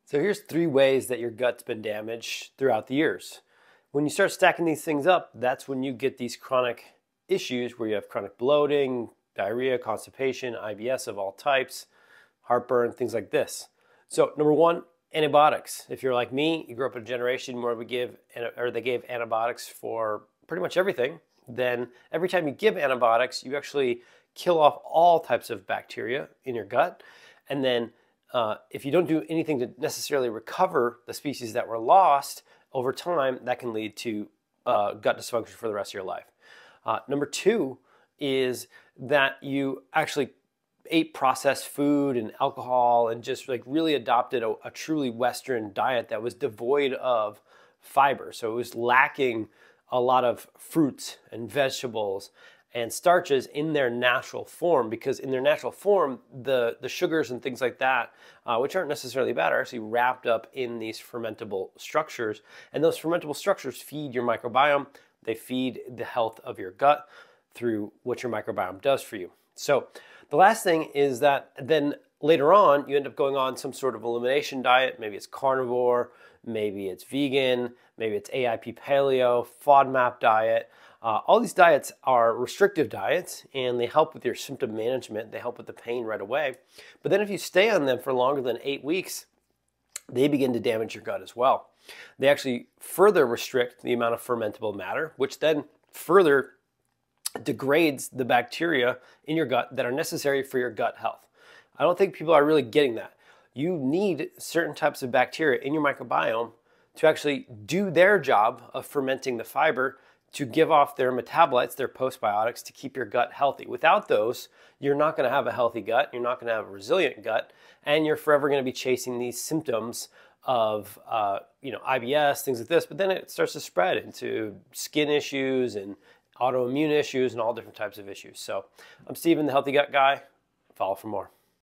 So here's 3 ways that your gut's been damaged throughout the years. When you start stacking these things up, that's when you get these chronic issues where you have chronic bloating, diarrhea, constipation, IBS of all types, heartburn, things like this. So number one, antibiotics. If you're like me, you grew up in a generation where they gave antibiotics for pretty much everything. Then every time you give antibiotics, you actually kill off all types of bacteria in your gut. And then if you don't do anything to necessarily recover the species that were lost over time, that can lead to gut dysfunction for the rest of your life. Number two is that you actually ate processed food and alcohol and just like really adopted a truly Western diet that was devoid of fiber. So it was lacking a lot of fruits and vegetables and starches in their natural form, because in their natural form, the sugars and things like that, which aren't necessarily bad, are actually wrapped up in these fermentable structures. And those fermentable structures feed your microbiome. They feed the health of your gut through what your microbiome does for you. So the last thing is that then later on, you end up going on some sort of elimination diet. Maybe it's carnivore, maybe it's vegan, maybe it's AIP paleo, FODMAP diet. All these diets are restrictive diets, and they help with your symptom management. They help with the pain right away. But then if you stay on them for longer than 8 weeks, they begin to damage your gut as well. They actually further restrict the amount of fermentable matter, which then further degrades the bacteria in your gut that are necessary for your gut health. I don't think people are really getting that. You need certain types of bacteria in your microbiome to actually do their job of fermenting the fiber, to give off their metabolites, their postbiotics, to keep your gut healthy. Without those, you're not going to have a healthy gut, you're not going to have a resilient gut, and you're forever going to be chasing these symptoms of IBS, things like this, but then it starts to spread into skin issues and autoimmune issues and all different types of issues. So I'm Steven, the Healthy Gut Guy. Follow for more.